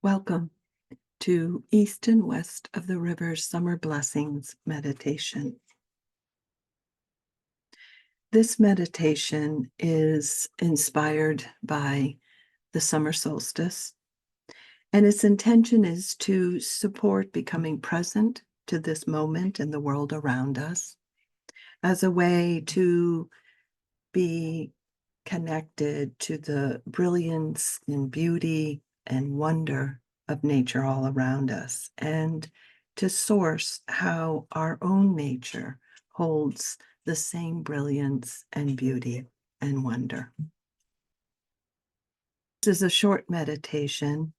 Welcome to East and West of the River's Summer Blessings Meditation. This meditation is inspired by the summer solstice, and its intention is to support becoming present to this moment in the world around us as a way to be connected to the brilliance and beauty and wonder of nature all around us, and to source how our own nature holds the same brilliance and beauty and wonder. This is a short meditation,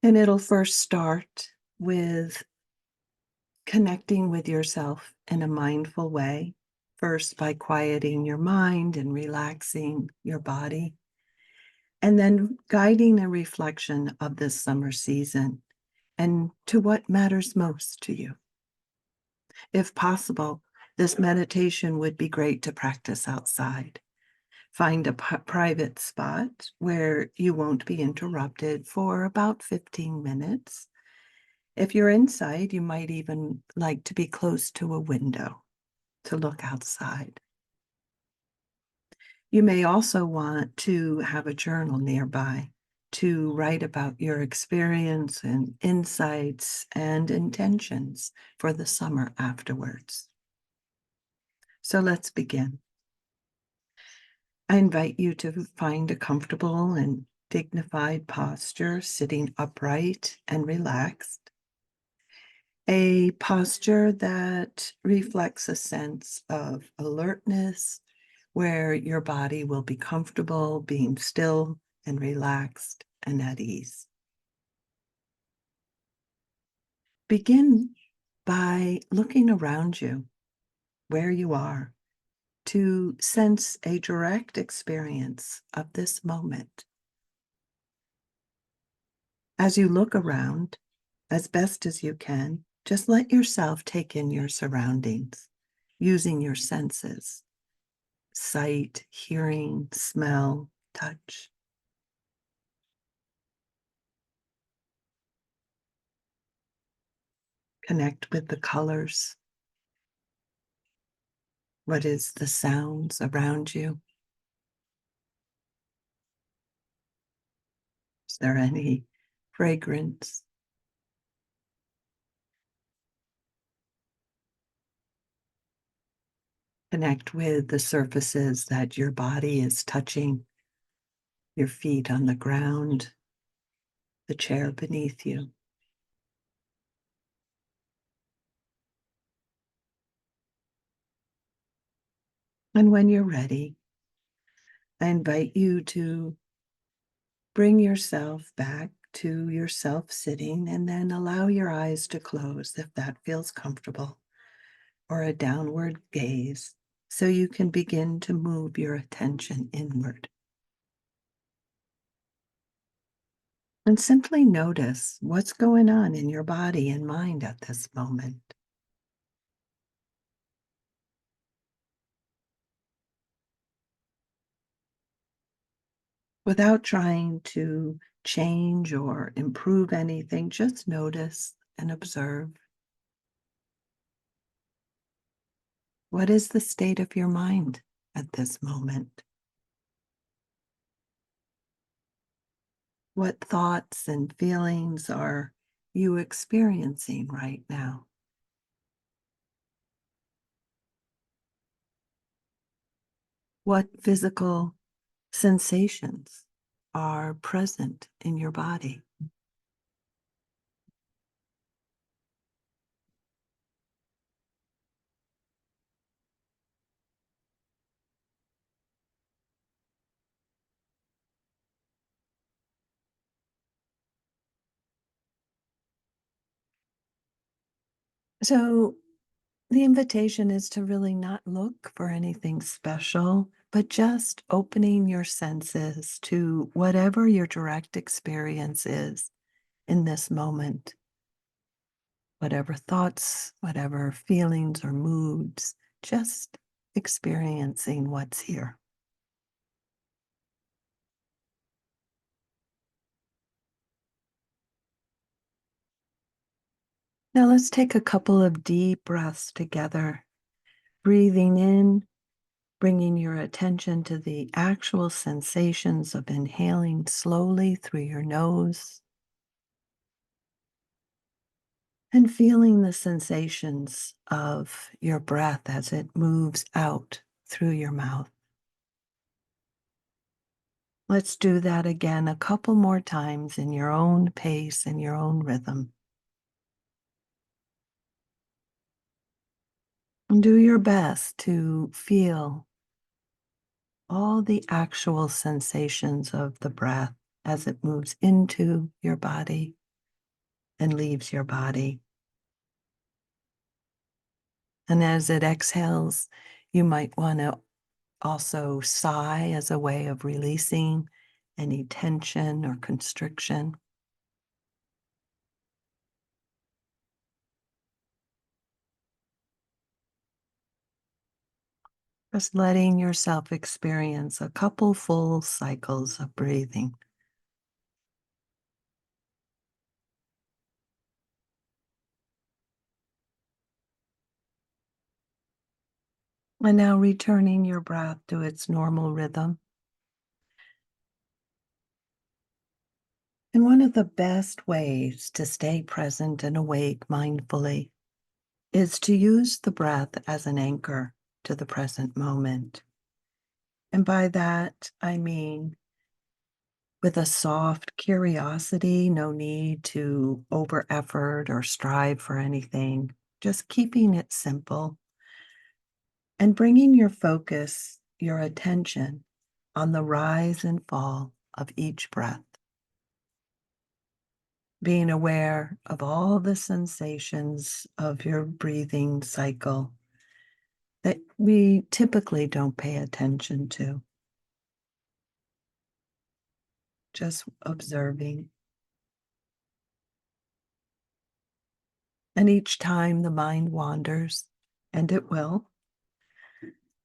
and it'll first start with connecting with yourself in a mindful way, first by quieting your mind and relaxing your body, and then guiding a reflection of this summer season and to what matters most to you. If possible, this meditation would be great to practice outside. Find a private spot where you won't be interrupted for about 15 minutes. If you're inside, you might even like to be close to a window to look outside. You may also want to have a journal nearby to write about your experience and insights and intentions for the summer afterwards. So let's begin. I invite you to find a comfortable and dignified posture, sitting upright and relaxed. A posture that reflects a sense of alertness, where your body will be comfortable being still and relaxed and at ease. Begin by looking around you, where you are, to sense a direct experience of this moment. As you look around, as best as you can, just let yourself take in your surroundings, using your senses: sight, hearing, smell, touch. Connect with the colors. What is the sounds around you? Is there any fragrance? Connect with the surfaces that your body is touching, your feet on the ground, the chair beneath you. And when you're ready, I invite you to bring yourself back to yourself sitting, and then allow your eyes to close if that feels comfortable, or a downward gaze, so you can begin to move your attention inward. And simply notice what's going on in your body and mind at this moment. Without trying to change or improve anything, just notice and observe. What is the state of your mind at this moment? What thoughts and feelings are you experiencing right now? What physical sensations are present in your body? So, the invitation is to really not look for anything special, but just opening your senses to whatever your direct experience is in this moment. Whatever thoughts, whatever feelings or moods, just experiencing what's here. Now let's take a couple of deep breaths together, breathing in, bringing your attention to the actual sensations of inhaling slowly through your nose and feeling the sensations of your breath as it moves out through your mouth. Let's do that again a couple more times in your own pace and your own rhythm. And do your best to feel all the actual sensations of the breath as it moves into your body and leaves your body. And as it exhales, you might want to also sigh as a way of releasing any tension or constriction. Just letting yourself experience a couple full cycles of breathing. And now returning your breath to its normal rhythm. And one of the best ways to stay present and awake mindfully is to use the breath as an anchor to the present moment. And by that, I mean with a soft curiosity, no need to over effort or strive for anything, just keeping it simple and bringing your focus, your attention on the rise and fall of each breath, being aware of all the sensations of your breathing cycle that we typically don't pay attention to, just observing. And each time the mind wanders, and it will,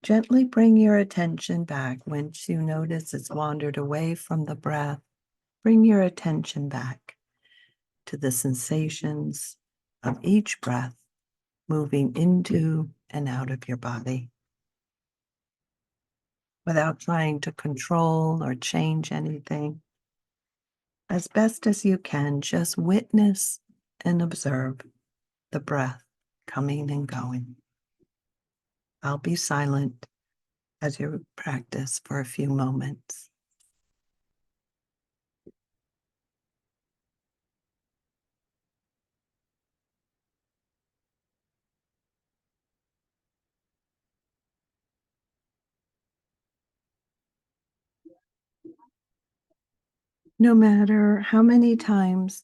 gently bring your attention back. Once you notice it's wandered away from the breath, bring your attention back to the sensations of each breath moving into and out of your body without trying to control or change anything. As best as you can, just witness and observe the breath coming and going. I'll be silent as you practice for a few moments. No matter how many times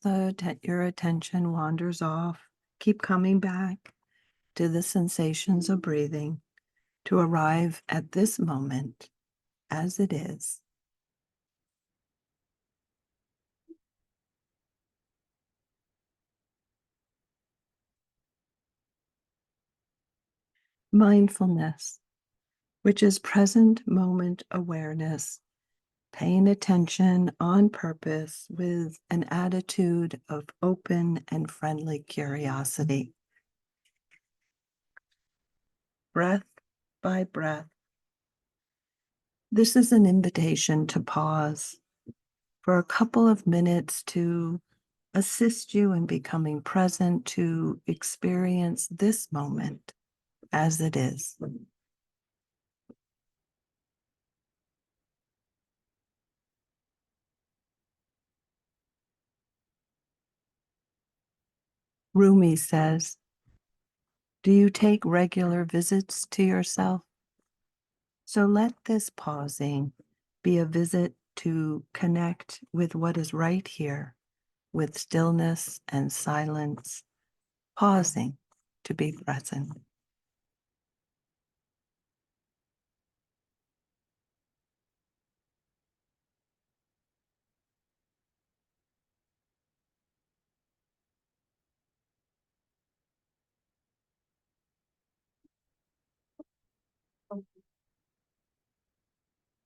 your attention wanders off, keep coming back to the sensations of breathing to arrive at this moment as it is. Mindfulness, which is present moment awareness, paying attention on purpose with an attitude of open and friendly curiosity. Breath by breath. This is an invitation to pause for a couple of minutes to assist you in becoming present to experience this moment as it is. Rumi says, "Do you take regular visits to yourself? So let this pausing be a visit to connect with what is right here, with stillness and silence, pausing to be present."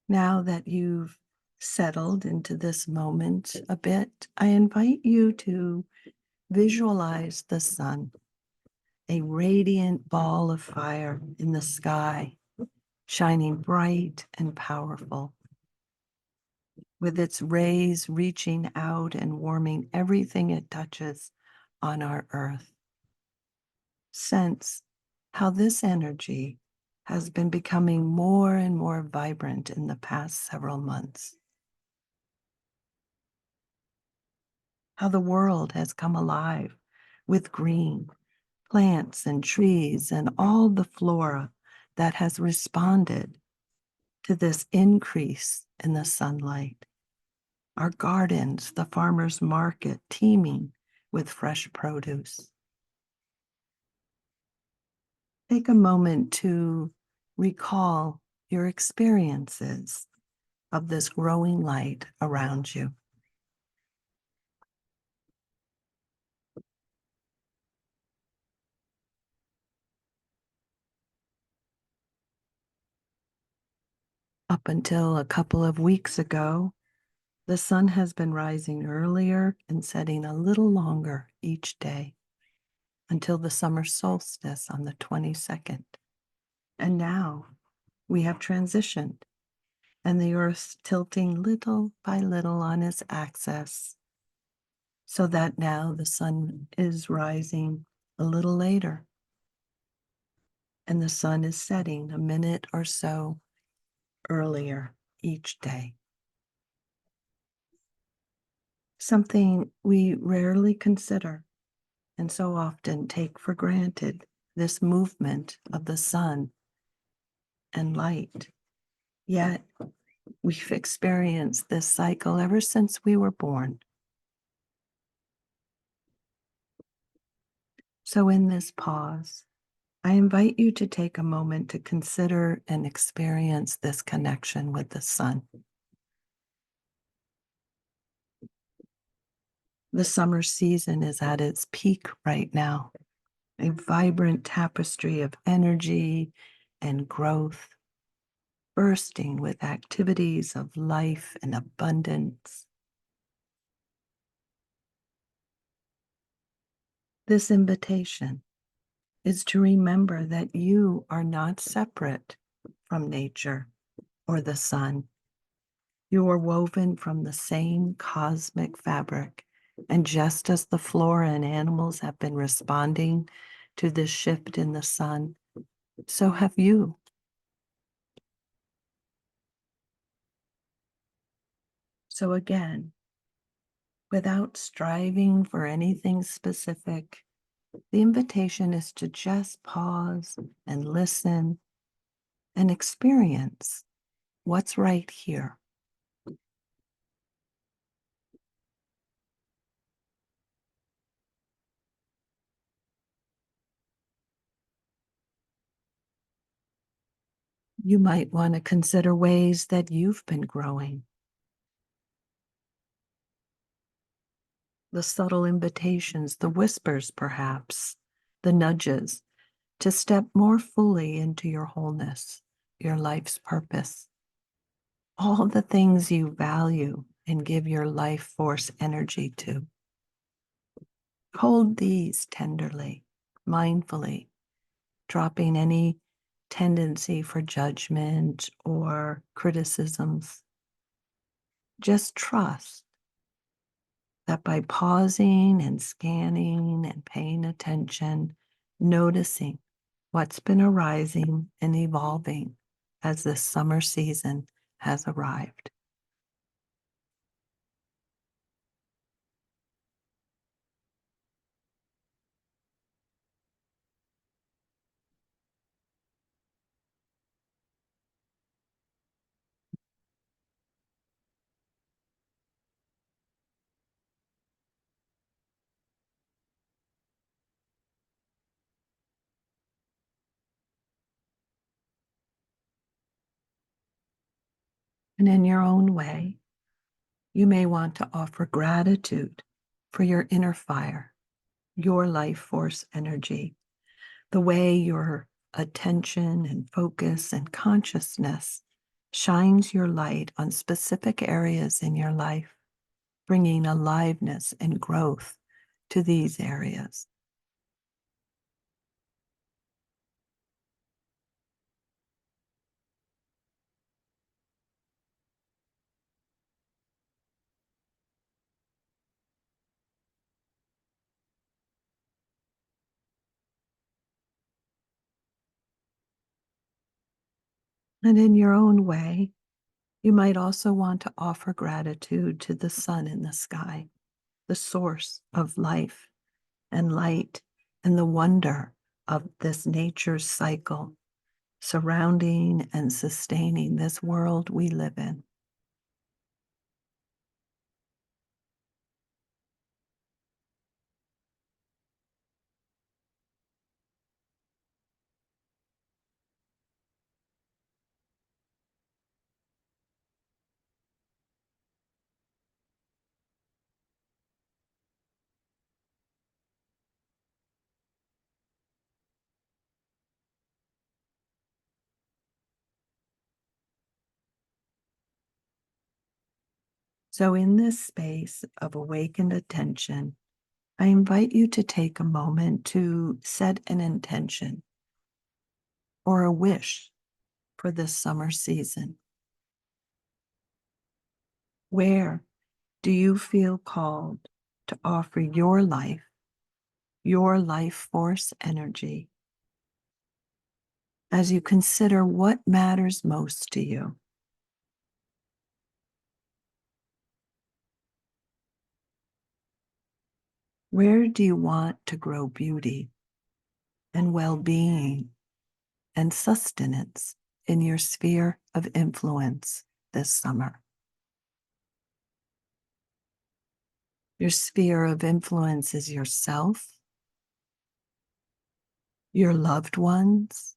Now that you've settled into this moment a bit, I invite you to visualize the sun a radiant ball of fire in the sky, shining bright and powerful, with its rays reaching out and warming everything it touches on our earth. Sense how this energy has been becoming more and more vibrant in the past several months. How the world has come alive with green, plants and trees and all the flora that has responded to this increase in the sunlight. Our gardens, the farmer's market, teeming with fresh produce. Take a moment to recall your experiences of this growing light around you. Up until a couple of weeks ago, the sun has been rising earlier and setting a little longer each day until the summer solstice on the 22nd. And now we have transitioned, and the Earth's tilting little by little on its axis, so that now the sun is rising a little later, and the sun is setting a minute or so earlier each day. Something we rarely consider and so often take for granted, this movement of the sun and light. Yet we've experienced this cycle ever since we were born. So in this pause, I invite you to take a moment to consider and experience this connection with the sun. The summer season is at its peak right now, a vibrant tapestry of energy and growth, bursting with activities of life and abundance. This invitation is to remember that you are not separate from nature or the sun. You are woven from the same cosmic fabric. And just as the flora and animals have been responding to this shift in the sun, so have you. So again, without striving for anything specific, the invitation is to just pause and listen and experience what's right here. You might want to consider ways that you've been growing. The subtle invitations, the whispers perhaps, the nudges to step more fully into your wholeness, your life's purpose, all the things you value and give your life force energy to. Hold these tenderly, mindfully, dropping any tendency for judgment or criticisms. Just trust that by pausing and scanning and paying attention, noticing what's been arising and evolving as this summer season has arrived. And in your own way, you may want to offer gratitude for your inner fire, your life force energy, the way your attention and focus and consciousness shines your light on specific areas in your life, bringing aliveness and growth to these areas. And in your own way, you might also want to offer gratitude to the sun in the sky, the source of life and light, and the wonder of this nature's cycle surrounding and sustaining this world we live in. So, in this space of awakened attention, I invite you to take a moment to set an intention or a wish for this summer season. Where do you feel called to offer your life force energy, as you consider what matters most to you? Where do you want to grow beauty and well being and sustenance in your sphere of influence this summer? Your sphere of influence is yourself, your loved ones,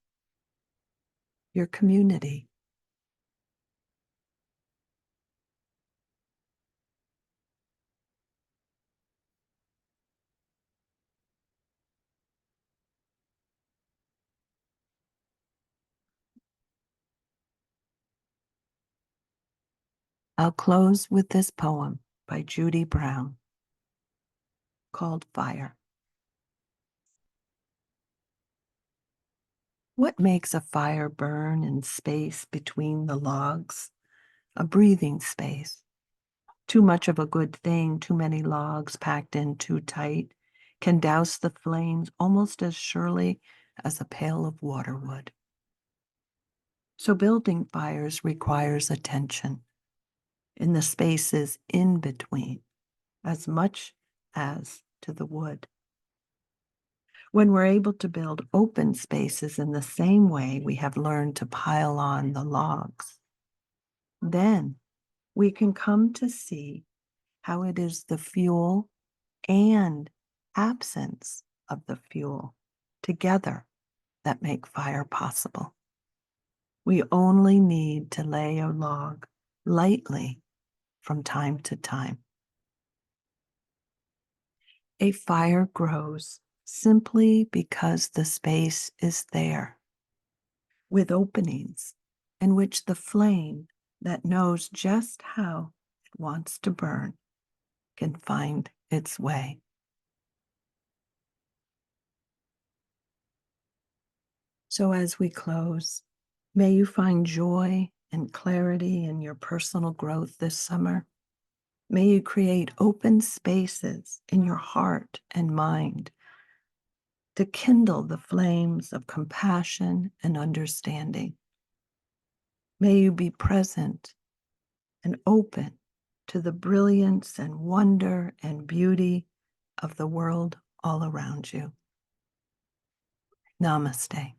your community. I'll close with this poem by Judy Brown called Fire. What makes a fire burn in space between the logs? A breathing space. Too much of a good thing, too many logs packed in too tight, can douse the flames almost as surely as a pail of water would. So building fires requires attention in the spaces in between, as much as to the wood. When we're able to build open spaces in the same way we have learned to pile on the logs, then we can come to see how it is the fuel and absence of the fuel together that make fire possible. We only need to lay a log lightly from time to time. A fire grows simply because the space is there, with openings in which the flame that knows just how it wants to burn can find its way. So, as we close, may you find joy and clarity in your personal growth this summer. May you create open spaces in your heart and mind to kindle the flames of compassion and understanding. May you be present and open to the brilliance and wonder and beauty of the world all around you. Namaste.